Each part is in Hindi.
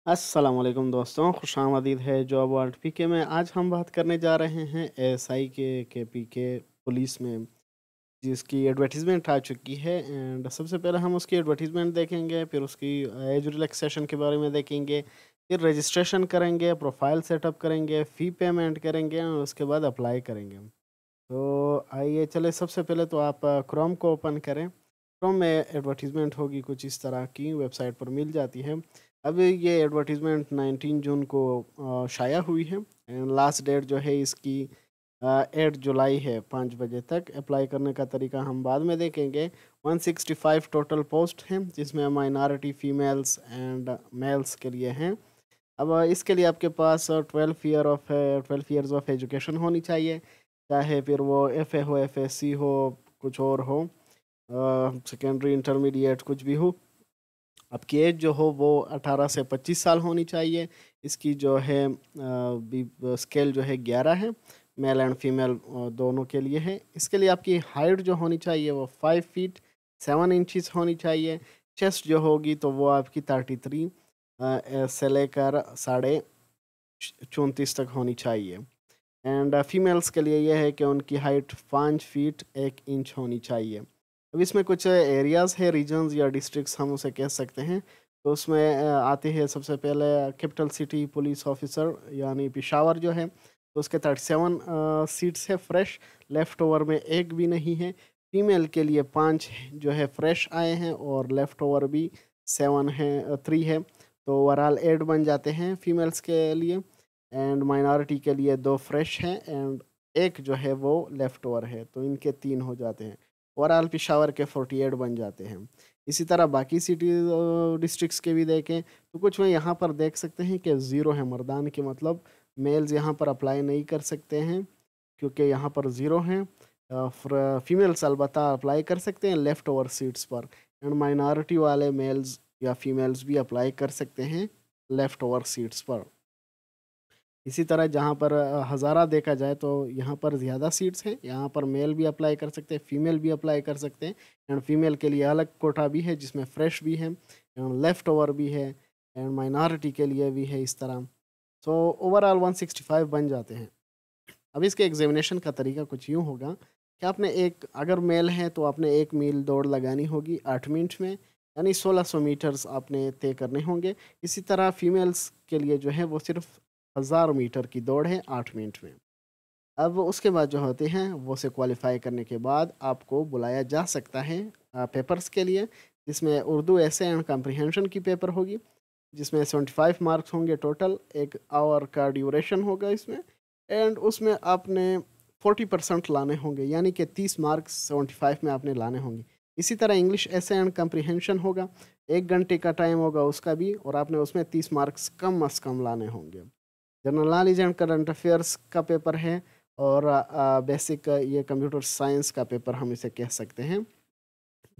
अस्सलामुअलैकुम दोस्तों, खुशामदीद है जॉब वर्ल्ड पीके में। आज हम बात करने जा रहे हैं एएसआई के पीके पुलिस में, जिसकी एडवर्टाइजमेंट आ चुकी है। एंड सबसे पहले हम उसकी एडवर्टाइजमेंट देखेंगे, फिर उसकी एज रिलैक्सेशन के बारे में देखेंगे, फिर रजिस्ट्रेशन करेंगे, प्रोफाइल सेटअप करेंगे, फ़ी पेमेंट करेंगे और उसके बाद अप्लाई करेंगे। तो आइए चले, सबसे पहले तो आप क्रोम को ओपन करें। क्रोम में एडवर्टाइजमेंट होगी कुछ इस तरह की, वेबसाइट पर मिल जाती है। अब ये एडवर्टाइजमेंट 19 जून को शाया हुई है एंड लास्ट डेट जो है इसकी 8 जुलाई है 5 बजे तक। अप्लाई करने का तरीका हम बाद में देखेंगे। 165 टोटल पोस्ट हैं, जिसमें माइनॉरिटी फीमेल्स एंड मेल्स के लिए हैं। अब इसके लिए आपके पास 12 ईयर्स ऑफ एजुकेशन होनी चाहिए, चाहे फिर वो एफए हो, एफएससी हो, कुछ और हो, सेकेंडरी इंटरमीडिएट कुछ भी हो। आपकी एज जो हो वो 18 से 25 साल होनी चाहिए। इसकी जो है स्केल जो है 11 है, मेल एंड फीमेल दोनों के लिए है। इसके लिए आपकी हाइट जो होनी चाहिए वो 5 फीट 7 इंचज़ होनी चाहिए। चेस्ट जो होगी तो वो आपकी 33 से लेकर साढ़े 34 तक होनी चाहिए। एंड फीमेल्स के लिए यह है कि उनकी हाइट 5 फीट 1 इंच होनी चाहिए। अब इसमें कुछ एरियाज़ है, रीजन्स या डिस्ट्रिक्ट्स हम उसे कह सकते हैं। तो उसमें आते हैं सबसे पहले कैपिटल सिटी पुलिस ऑफिसर यानी पेशावर जो है, तो उसके 37 सीट्स है फ्रेश। लेफ़्ट ओवर में एक भी नहीं है। फीमेल के लिए 5 जो है फ्रेश आए हैं और लेफ़्ट ओवर भी 7 है, 3 है। तो ओवरऑल 8 बन जाते हैं फीमेल्स के लिए। एंड माइनॉरिटी के लिए 2 फ्रेश हैं एंड एक जो है वो लेफ़्ट ओवर है, तो इनके 3 हो जाते हैं। ओवरऑल पेशावर के 48 बन जाते हैं। इसी तरह बाकी सिटीज़ डिस्ट्रिक्ट्स के भी देखें तो कुछ में यहाँ पर देख सकते हैं कि ज़ीरो है, मर्दान के मतलब मेल्स यहाँ पर अप्लाई नहीं कर सकते हैं, क्योंकि यहाँ पर ज़ीरो हैं। फीमेल्स अलबत्ता अप्लाई कर सकते हैं लेफ़्ट ओवर सीट्स पर। एंड माइनॉरिटी वाले मेल्स या फीमेल्स भी अप्लाई कर सकते हैं लेफ़्ट ओवर सीट्स पर। इसी तरह जहाँ पर हज़ारा देखा जाए तो यहाँ पर ज़्यादा सीट्स हैं, यहाँ पर मेल भी अप्लाई कर सकते हैं, फीमेल भी अप्लाई कर सकते हैं। एंड फीमेल के लिए अलग कोटा भी है जिसमें फ्रेश भी है एंड लेफ़्ट ओवर भी है एंड माइनॉरिटी के लिए भी है इस तरह। सो ओवरऑल 165 बन जाते हैं। अब इसके एग्ज़ामिनेशन का तरीका कुछ यूँ होगा कि आपने एक, अगर मेल है तो आपने 1 मील दौड़ लगानी होगी 8 मिनट में, यानी 1600 मीटर्स आपने तय करने होंगे। इसी तरह फीमेल्स के लिए जो है वो सिर्फ़ 1000 मीटर की दौड़ है 8 मिनट में। अब उसके बाद जो होते हैं वो से क्वालिफ़ाई करने के बाद आपको बुलाया जा सकता है पेपर्स के लिए, जिसमें उर्दू एसे एंड कॉम्प्रिहेंशन की पेपर होगी, जिसमें 75 मार्क्स होंगे टोटल। 1 आवर का ड्यूरेशन होगा इसमें एंड उसमें आपने 40% लाने होंगे, यानी कि 30 मार्क्स 75 में आपने लाने होंगे। इसी तरह इंग्लिश एसे एंड कॉम्प्रिहेंशन होगा, 1 घंटे का टाइम होगा उसका भी, और आपने उसमें 30 मार्क्स कम अज़ कम लाने होंगे। General knowledge and current affairs का पेपर है और बेसिक ये कंप्यूटर साइंस का पेपर हम इसे कह सकते हैं।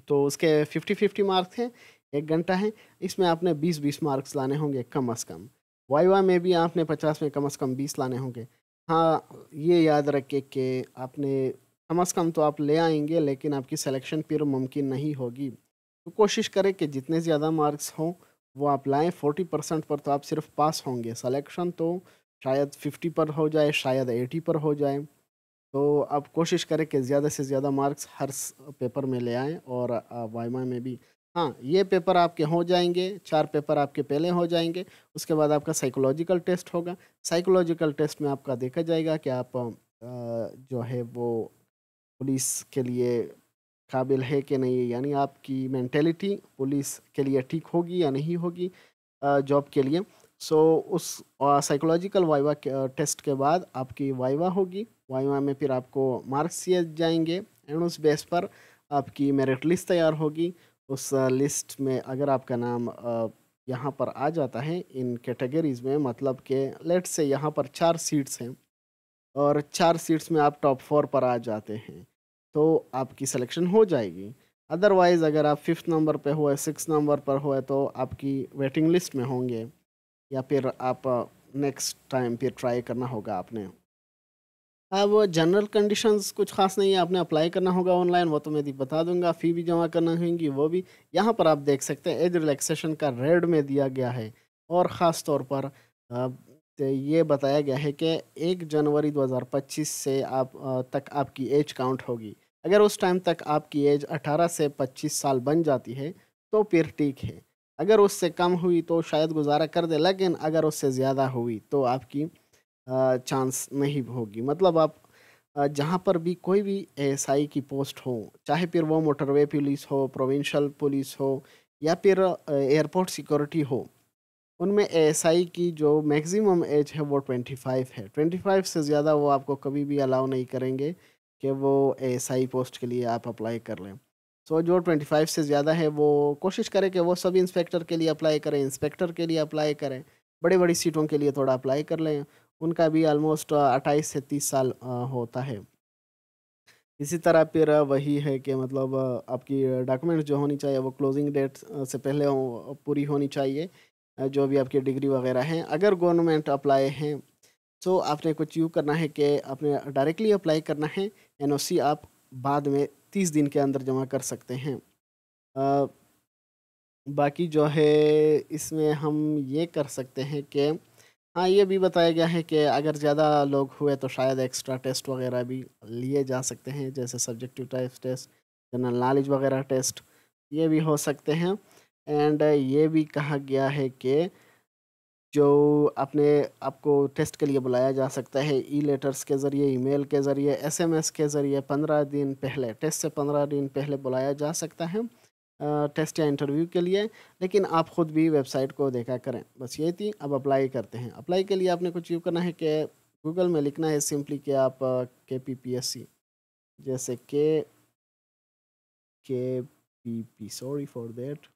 तो उसके 50-50 मार्क्स हैं, 1 घंटा है। इसमें आपने 20-20 मार्क्स लाने होंगे कम अज़ कम। वाइवा में भी आपने 50 में कम अज़ कम 20 लाने होंगे। हाँ, ये याद रखें कि आपने कम अज़ कम तो आप ले आएँगे, लेकिन आपकी सिलेक्शन फिर मुमकिन नहीं होगी। तो कोशिश करें कि जितने ज़्यादा मार्क्स हों वो आप लाएँ। 40% पर तो आप सिर्फ़ पास होंगे, सिलेक्शन तो शायद 50 पर हो जाए, शायद 80 पर हो जाए। तो आप कोशिश करें कि ज़्यादा से ज़्यादा मार्क्स हर पेपर में ले आएँ और वाइवा में भी। हाँ, ये पेपर आपके हो जाएँगे, 4 पेपर आपके पहले हो जाएँगे, उसके बाद आपका साइकोलॉजिकल टेस्ट होगा। साइकोलॉजिकल टेस्ट में आपका देखा जाएगा कि आप जो है वो पुलिस के लिए काबिल है कि नहीं, यानी आपकी मेंटालिटी पुलिस के लिए ठीक होगी या नहीं होगी जॉब के लिए। सो उस साइकोलॉजिकल वाइवा के टेस्ट के बाद आपकी वाइवा होगी। वाइवा में फिर आपको मार्क्स दिए जाएँगे एंड उस बेस पर आपकी मेरिट लिस्ट तैयार होगी। उस लिस्ट में अगर आपका नाम यहाँ पर आ जाता है इन कैटेगरीज़ में, मतलब कि लेट्स से यहाँ पर 4 सीट्स हैं और 4 सीट्स में आप टॉप 4 पर आ जाते हैं, तो आपकी सिलेक्शन हो जाएगी। अदरवाइज़ अगर आप 5th नंबर पे हुए, 6th नंबर पर हुए तो आपकी वेटिंग लिस्ट में होंगे, या फिर आप नेक्स्ट टाइम फिर ट्राई करना होगा आपने। अब जनरल कंडीशंस कुछ ख़ास नहीं है, आपने अप्लाई करना होगा ऑनलाइन, वो तो मैं बता दूँगा। फ़ी भी जमा करना होगी वो भी। यहाँ पर आप देख सकते हैं एज रिलैक्सेशन का रेड में दिया गया है। और ख़ास तौर पर ये बताया गया है कि 1 जनवरी 2025 से तक आपकी एज काउंट होगी। अगर उस टाइम तक आपकी एज 18 से 25 साल बन जाती है, तो फिर ठीक है। अगर उससे कम हुई तो शायद गुज़ारा कर दें, लेकिन अगर उससे ज़्यादा हुई तो आपकी चांस नहीं होगी। मतलब आप जहाँ पर भी कोई भी एएसआई की पोस्ट हो, चाहे फिर वो मोटरवे पुलिस हो, प्रोविंशियल पुलिस हो या फिर एयरपोर्ट सिक्योरिटी हो, उनमें एएसआई की जो मैक्सिमम एज है वो 25 है। 25 से ज़्यादा वो आपको कभी भी अलाउ नहीं करेंगे कि वो एएसआई पोस्ट के लिए आप अप्लाई कर लें। सो जो 25 से ज़्यादा है वो कोशिश करें कि वो सब इंस्पेक्टर के लिए अप्लाई करें, इंस्पेक्टर के लिए अप्लाई करें, बड़ी-बड़ी सीटों के लिए थोड़ा अप्लाई कर लें। उनका भी ऑलमोस्ट 28 से 30 साल होता है। इसी तरह फिर वही है कि मतलब आपकी डॉक्यूमेंट्स जो होनी चाहिए वो क्लोजिंग डेट से पहले पूरी होनी चाहिए। जो भी आपकी डिग्री वगैरह हैं, अगर गवर्नमेंट अप्लाई हैं, तो आपने कुछ यूँ करना है कि आपने डायरेक्टली अप्लाई करना है। एनओसी आप बाद में 30 दिन के अंदर जमा कर सकते हैं। अ, बाकी जो है इसमें हम ये कर सकते हैं कि हाँ, ये भी बताया गया है कि अगर ज़्यादा लोग हुए तो शायद एक्स्ट्रा टेस्ट वगैरह भी लिए जा सकते हैं, जैसे subjective type test, general knowledge वगैरह टेस्ट, ये भी हो सकते हैं। एंड ये भी कहा गया है कि जो आपने आपको टेस्ट के लिए बुलाया जा सकता है ई लेटर्स के ज़रिए, ईमेल के ज़रिए, एसएमएस के ज़रिए 15 दिन पहले, टेस्ट से 15 दिन पहले बुलाया जा सकता है टेस्ट या इंटरव्यू के लिए। लेकिन आप खुद भी वेबसाइट को देखा करें। बस ये थी, अब अप्लाई करते हैं। अप्लाई के लिए आपने कुछ यूँ करना है कि गूगल में लिखना है सिंपली कि आप केपीपीएससी, जैसे केपीपी, सॉरी फॉर दैट,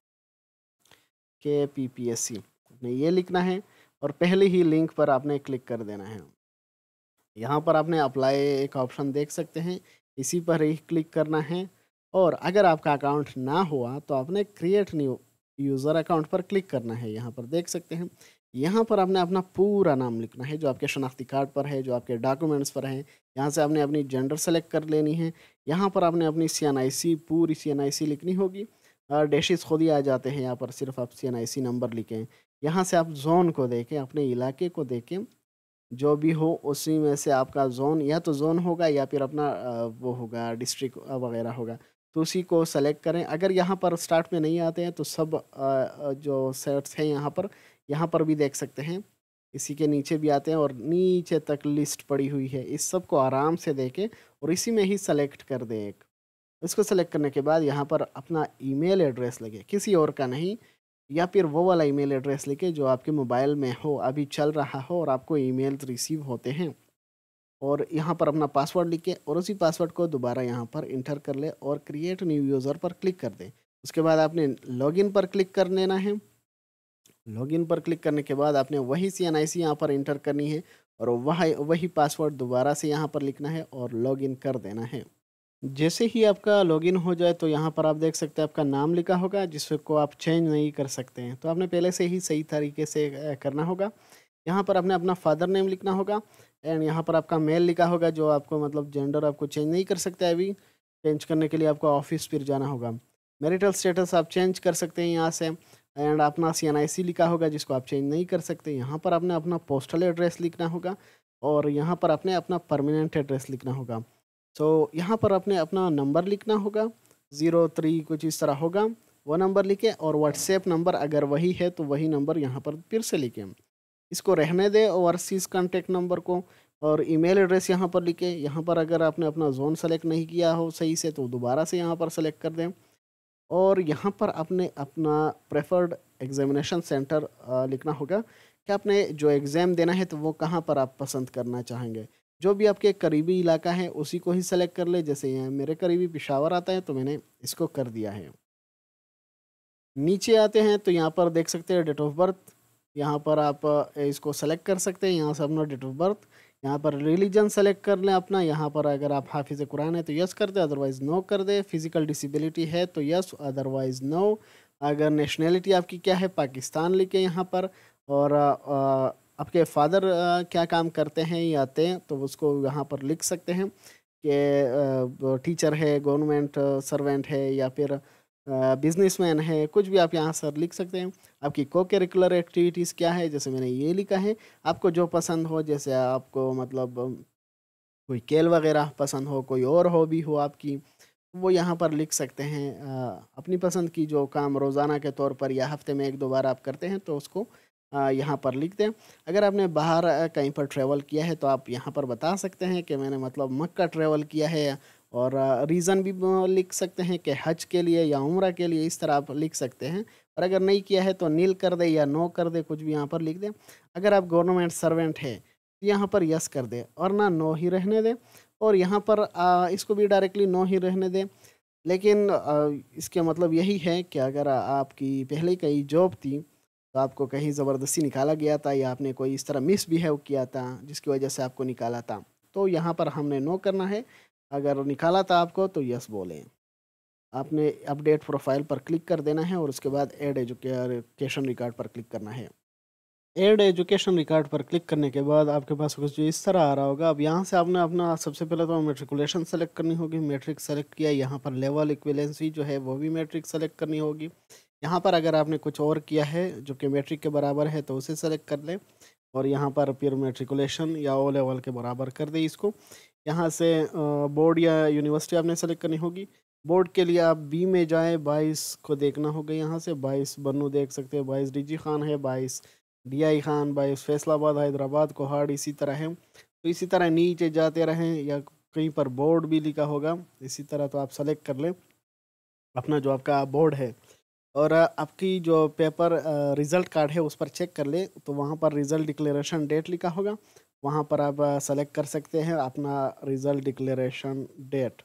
केपीपीएससी आपने ये लिखना है और पहले ही लिंक पर आपने क्लिक कर देना है। यहाँ पर आपने अप्लाई एक ऑप्शन देख सकते हैं, इसी पर ही क्लिक करना है। और अगर आपका अकाउंट ना हुआ तो आपने क्रिएट न्यू यूज़र अकाउंट पर क्लिक करना है। यहाँ पर देख सकते हैं, यहाँ पर आपने अपना पूरा नाम लिखना है जो आपके शनाख्ती कार्ड पर है, जो आपके डॉक्यूमेंट्स पर है। यहाँ से आपने अपनी जेंडर सेलेक्ट कर लेनी है। यहाँ पर आपने अपनी सीएनआईसी, पूरी सीएनआईसी लिखनी होगी। डैशेस खुद ही आ जाते हैं, यहाँ पर सिर्फ आप सीएनआईसी नंबर लिखें। यहाँ से आप ज़ोन को देखें, अपने इलाके को देखें, जो भी हो उसी में से आपका ज़ोन, या तो ज़ोन होगा या फिर अपना वो होगा डिस्ट्रिक्ट वगैरह होगा, तो उसी को सेलेक्ट करें। अगर यहाँ पर स्टार्ट में नहीं आते हैं तो सब जो सेट्स हैं यहाँ पर भी देख सकते हैं, इसी के नीचे भी आते हैं और नीचे तक लिस्ट पड़ी हुई है। इस सब को आराम से देखें और इसी में ही सेलेक्ट कर दें एक। इसको सेलेक्ट करने के बाद यहाँ पर अपना ईमेल एड्रेस लगे, किसी और का नहीं, या फिर वो वाला ईमेल एड्रेस लिखे जो आपके मोबाइल में हो, अभी चल रहा हो और आपको ईमेल्स रिसीव होते हैं। और यहाँ पर अपना पासवर्ड लिखें और उसी पासवर्ड को दोबारा यहाँ पर इंटर कर ले और क्रिएट न्यू यूज़र पर क्लिक कर दें। उसके बाद आपने लॉगिन पर क्लिक कर लेना है। लॉगिन पर क्लिक करने के बाद आपने वही सीएनआईसी यहाँ पर इंटर करनी है और वही वही पासवर्ड दोबारा से यहाँ पर लिखना है और लॉगिन कर देना है। जैसे ही आपका लॉगिन हो जाए तो यहाँ पर आप देख सकते हैं आपका नाम लिखा होगा जिसको आप चेंज नहीं कर सकते हैं, तो आपने पहले से ही सही तरीके से करना होगा। यहाँ पर आपने अपना फादर नेम लिखना होगा एंड यहाँ पर आपका मेल लिखा होगा, जो आपको मतलब जेंडर आपको चेंज नहीं कर सकते अभी। चेंज करने के लिए आपको ऑफिस फिर जाना होगा। मैरिटल स्टेटस आप चेंज कर सकते हैं यहाँ से। एंड अपना सीएनआईसी लिखा होगा जिसको आप चेंज नहीं कर सकते। यहाँ पर आपने अपना पोस्टल एड्रेस लिखना होगा और यहाँ पर आपने अपना परमानेंट एड्रेस लिखना होगा। तो यहाँ पर आपने अपना नंबर लिखना होगा, 03 कुछ इस तरह होगा, वो नंबर लिखें और व्हाट्सएप नंबर अगर वही है तो वही नंबर यहाँ पर फिर से लिखें। इसको रहने दें ओवरसीज़ कॉन्टैक्ट नंबर को, और ईमेल एड्रेस यहाँ पर लिखें। यहाँ पर अगर आपने अपना ज़ोन सेलेक्ट नहीं किया हो सही से तो दोबारा से यहाँ पर सेलेक्ट कर दें। और यहाँ पर आपने अपना प्रेफर्ड एग्जामिनेशन सेंटर लिखना होगा कि आपने जो एग्ज़ाम देना है तो वो कहाँ पर आप पसंद करना चाहेंगे। जो भी आपके करीबी इलाका है उसी को ही सेलेक्ट कर ले। जैसे यहाँ मेरे करीबी पेशावर आता है तो मैंने इसको कर दिया है। नीचे आते हैं तो यहाँ पर देख सकते हैं डेट ऑफ बर्थ। यहाँ पर आप इसको सेलेक्ट कर सकते हैं, यहाँ से अपना डेट ऑफ बर्थ। यहाँ पर रिलीजन सेलेक्ट कर लें अपना। यहाँ पर अगर आप हाफिज़ कुरान है तो यस कर दें, अदरवाइज़ नो कर दें। फिज़िकल डिसेबिलिटी है तो यस, अदरवाइज़ नो। अगर नेशनैलिटी आपकी क्या है, पाकिस्तान लिखें यहाँ पर। और आपके फादर क्या काम करते हैं या आते हैं तो उसको यहाँ पर लिख सकते हैं कि टीचर है, गवर्नमेंट सर्वेंट है, या फिर बिजनेसमैन है, कुछ भी आप यहाँ सर लिख सकते हैं। आपकी को करिकुलर एक्टिविटीज़ क्या है, जैसे मैंने ये लिखा है। आपको जो पसंद हो, जैसे आपको मतलब कोई खेल वगैरह पसंद हो, कोई और हॉबी हो आपकी, वो यहाँ पर लिख सकते हैं। अपनी पसंद की जो काम रोज़ाना के तौर पर या हफ्ते में 1-2 बार आप करते हैं तो उसको यहाँ पर लिख दें। अगर आपने बाहर कहीं पर ट्रैवल किया है तो आप यहाँ पर बता सकते हैं कि मैंने मतलब मक्का ट्रैवल किया है, और रीज़न भी लिख सकते हैं कि हज के लिए या उम्रा के लिए, इस तरह आप लिख सकते हैं। और अगर नहीं किया है तो नील कर दें या नो कर दें, कुछ भी यहाँ पर लिख दें। अगर आप गवर्नमेंट सर्वेंट है तो यहाँ पर यस कर दें, और ना नो ही रहने दें। और यहाँ पर इसको भी डायरेक्टली नो ही रहने दें। लेकिन इसके मतलब यही है कि अगर आपकी पहले कहीं जॉब थी तो आपको कहीं ज़बरदस्ती निकाला गया था, या आपने कोई इस तरह मिसबिहेव किया था जिसकी वजह से आपको निकाला था, तो यहाँ पर हमने नो करना है। अगर निकाला था आपको तो यस बोलें। आपने अपडेट प्रोफाइल पर क्लिक कर देना है और उसके बाद ऐड एजुकेशन रिकॉर्ड पर क्लिक करना है। ऐड एजुकेशन रिकॉर्ड पर क्लिक करने के बाद आपके पास कुछ जो इस तरह आ रहा होगा। अब यहाँ से आपने अपना सबसे पहले तो मैट्रिकुलेशन सेलेक्ट करनी होगी। मैट्रिक सेलेक्ट किया, यहाँ पर लेवल इक्विवेलेंसी जो है वो भी मैट्रिक सेलेक्ट करनी होगी। यहाँ पर अगर आपने कुछ और किया है जो कि मैट्रिक के बराबर है तो उसे सेलेक्ट कर लें, और यहाँ पर फिर मैट्रिकुलेशन या ओ लेवल के बराबर कर दें इसको। यहाँ से बोर्ड या यूनिवर्सिटी आपने सेलेक्ट करनी होगी। बोर्ड के लिए आप बी में जाएँ, 22 को देखना होगा। यहाँ से 22 बन्नू देख सकते हैं, 22 डीजी खान है, 22 डीआई खान, 22 फैसलाबाद, हैदराबाद, कोहाड़, इसी तरह है। तो इसी तरह नीचे जाते रहें, या कहीं पर बोर्ड भी लिखा होगा इसी तरह, तो आप सेलेक्ट कर लें अपना जो आपका बोर्ड है। और आपकी जो पेपर रिज़ल्ट कार्ड है उस पर चेक कर लें, तो वहाँ पर रिज़ल्ट डिक्लेरेशन डेट लिखा होगा। वहाँ पर आप सेलेक्ट कर सकते हैं अपना रिज़ल्ट डिक्लेरेशन डेट।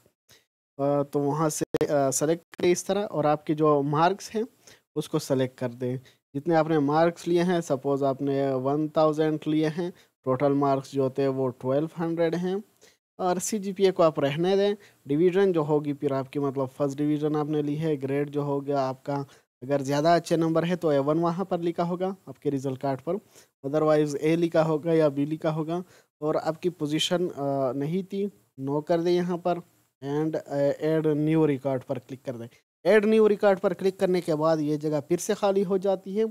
तो वहाँ से सेलेक्ट करें इस तरह, और आपके जो मार्क्स हैं उसको सेलेक्ट कर दें। जितने आपने मार्क्स लिए हैं, सपोज़ आपने 1000 लिए हैं, टोटल मार्क्स जो होते हैं वो 1200 हैं। और सीजीपीए को आप रहने दें। डिवीज़न जो होगी फिर आपकी मतलब फर्स्ट डिवीज़न आपने ली है, ग्रेड जो हो गया आपका, अगर ज़्यादा अच्छे नंबर है तो A1 वहाँ पर लिखा होगा आपके रिज़ल्ट कार्ड पर, अदरवाइज़ ए लिखा होगा या बी लिखा होगा। और आपकी पोजीशन नहीं थी, नो कर दें यहाँ पर, एंड ऐड न्यू रिकॉर्ड पर क्लिक कर दें। ऐड न्यू रिकॉर्ड पर क्लिक करने के बाद ये जगह फिर से खाली हो जाती है।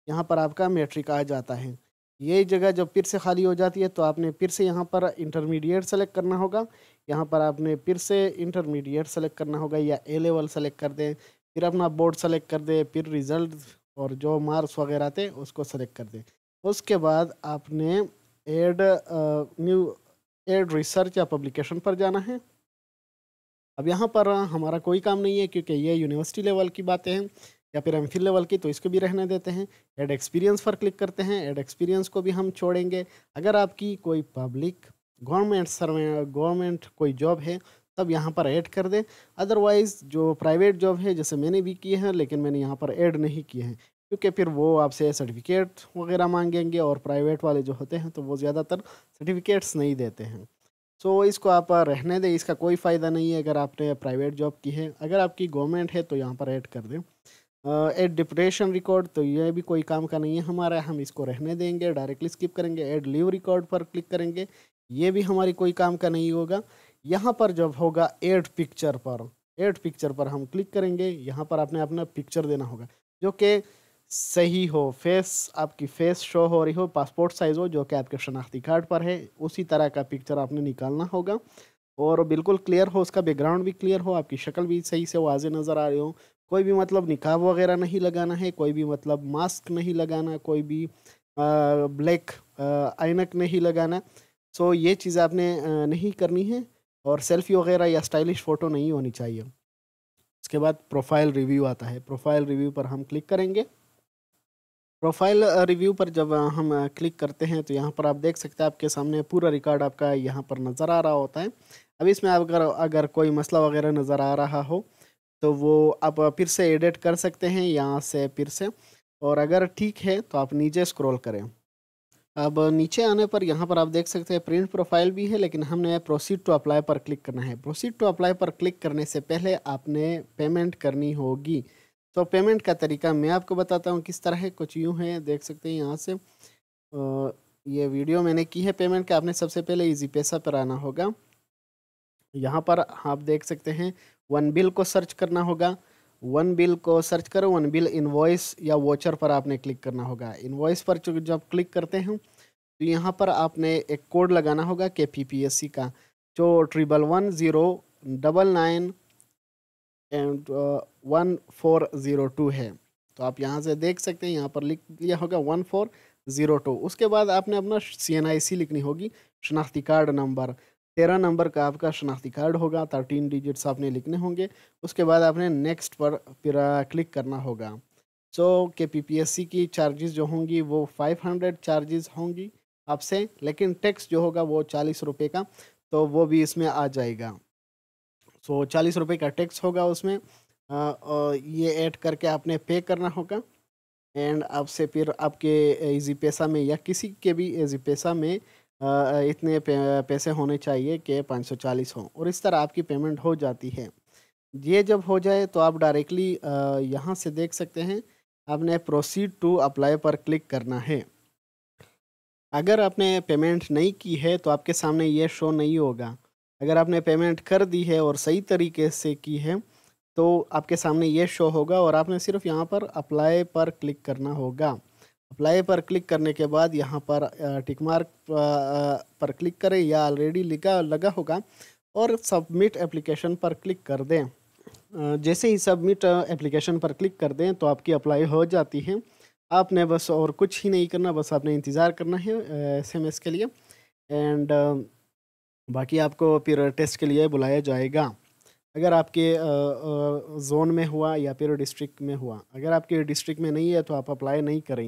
यहाँ पर आपका मैट्रिक आ जाता है। ये जगह जब फिर से खाली हो जाती है तो आपने फिर से यहाँ पर इंटरमीडिएट सेलेक्ट करना होगा। यहाँ पर आपने फिर से इंटरमीडिएट सेलेक्ट करना होगा, या ए लेवल सेलेक्ट कर दें। फिर अपना बोर्ड सेलेक्ट कर दें, फिर रिज़ल्ट और जो मार्क्स वगैरह थे उसको सेलेक्ट कर दें। उसके बाद आपने एड न्यू एड रिसर्च या पब्लिकेशन पर जाना है। अब यहाँ पर हमारा कोई काम नहीं है क्योंकि ये यूनिवर्सिटी लेवल की बातें हैं, या फिर एमफिल लेवल की, तो इसको भी रहने देते हैं। ऐड एक्सपीरियंस पर क्लिक करते हैं। ऐड एक्सपीरियंस को भी हम छोड़ेंगे। अगर आपकी कोई पब्लिक गवर्नमेंट कोई जॉब है तब यहाँ पर ऐड कर दें। अदरवाइज़ जो प्राइवेट जॉब है, जैसे मैंने भी किए हैं लेकिन मैंने यहाँ पर ऐड नहीं किए हैं, क्योंकि फिर वो आपसे सर्टिफिकेट वगैरह मांगेंगे, और प्राइवेट वाले जो होते हैं तो वो ज़्यादातर सर्टिफिकेट्स नहीं देते हैं। सो इसको आप रहने दें, इसका कोई फ़ायदा नहीं है अगर आपने प्राइवेट जॉब की है। अगर आपकी गवर्नमेंट है तो यहाँ पर ऐड कर दें। ऐड डिप्रेशन रिकॉर्ड, तो ये भी कोई काम का नहीं है हमारा, हम इसको रहने देंगे, डायरेक्टली स्किप करेंगे। ऐड लीव रिकॉर्ड पर क्लिक करेंगे, ये भी हमारी कोई काम का नहीं होगा। यहाँ पर जब होगा ऐड पिक्चर पर हम क्लिक करेंगे। यहाँ पर आपने अपना पिक्चर देना होगा जो कि सही हो, आपकी फेस शो हो रही हो, पासपोर्ट साइज़ हो, जो कि आपके शनाख्ती कार्ड पर है, उसी तरह का पिक्चर आपने निकालना होगा। और बिल्कुल क्लियर हो, उसका बैकग्राउंड भी क्लियर हो, आपकी शक्ल भी सही से वाज़े नज़र आ रही हो। कोई भी मतलब निकाब वगैरह नहीं लगाना है, कोई भी मतलब मास्क नहीं लगाना, कोई भी ब्लैक ऐनक नहीं लगाना। सो ये चीज़ आपने नहीं करनी है, और सेल्फ़ी वगैरह या स्टाइलिश फ़ोटो नहीं होनी चाहिए। उसके बाद प्रोफाइल रिव्यू आता है। प्रोफाइल रिव्यू पर हम क्लिक करेंगे। प्रोफाइल रिव्यू पर जब हम क्लिक करते हैं तो यहाँ पर आप देख सकते हैं आपके सामने पूरा रिकॉर्ड आपका यहाँ पर नज़र आ रहा होता है। अब इसमें अगर अगर कोई मसला वगैरह नज़र आ रहा हो तो वो आप फिर से एडिट कर सकते हैं यहाँ से फिर से, और अगर ठीक है तो आप नीचे स्क्रॉल करें। अब नीचे आने पर यहाँ पर आप देख सकते हैं प्रिंट प्रोफाइल भी है, लेकिन हमने प्रोसीड टू अप्लाई पर क्लिक करना है। प्रोसीड टू अप्लाई पर क्लिक करने से पहले आपने पेमेंट करनी होगी। तो पेमेंट का तरीका मैं आपको बताता हूँ किस तरह है। कुछ यूँ है, देख सकते हैं यहाँ से ये वीडियो मैंने की है पेमेंट का। आपने सबसे पहले ईजी पैसा पर आना होगा। यहाँ पर आप देख सकते हैं वन बिल को सर्च करना होगा। वन बिल को सर्च करो, वन बिल इनवॉइस या वोचर पर आपने क्लिक करना होगा। इनवॉइस पर जब क्लिक करते हैं तो यहाँ पर आपने एक कोड लगाना होगा KPPSC का, जो 111099 एंड 1402 है। तो आप यहाँ से देख सकते हैं, यहाँ पर लिख दिया होगा 1402। उसके बाद आपने अपना CNIC लिखनी होगी, शनाख्ती कार्ड नंबर। 13 नंबर का आपका शनाख्ती कार्ड होगा, 13 डिजिट्स आपने लिखने होंगे। उसके बाद आपने नेक्स्ट पर फिर क्लिक करना होगा। सो KPPSC की चार्जेस जो होंगी वो 500 चार्जेस होंगी आपसे, लेकिन टैक्स जो होगा वो 40 रुपये का, तो वो भी इसमें आ जाएगा। सो 40 रुपये का टैक्स होगा उसमें। और ये ऐड करके आपने पे करना होगा। एंड आपसे फिर आपके इजी पैसा में या किसी के भी इजी पैसा में इतने पैसे होने चाहिए कि 540 हों, और इस तरह आपकी पेमेंट हो जाती है। ये जब हो जाए तो आप डायरेक्टली यहाँ से देख सकते हैं, आपने प्रोसीड टू अप्लाई पर क्लिक करना है। अगर आपने पेमेंट नहीं की है तो आपके सामने ये शो नहीं होगा। अगर आपने पेमेंट कर दी है और सही तरीके से की है तो आपके सामने ये शो होगा, और आपने सिर्फ यहाँ पर अप्लाई पर क्लिक करना होगा। अप्लाई पर क्लिक करने के बाद यहाँ पर टिक मार्क पर क्लिक करें, या ऑलरेडी लगा होगा, और सबमिट एप्लीकेशन पर क्लिक कर दें। जैसे ही सबमिट एप्लीकेशन पर क्लिक कर दें तो आपकी अप्लाई हो जाती है। आपने बस और कुछ ही नहीं करना, बस आपने इंतज़ार करना है SMS के लिए। एंड बाकी आपको फिर टेस्ट के लिए बुलाया जाएगा। अगर आपके ज़ोन में हुआ या फिर डिस्ट्रिक्ट में हुआ, अगर आपके डिस्ट्रिक्ट में नहीं है तो आप अप्लाई नहीं करें।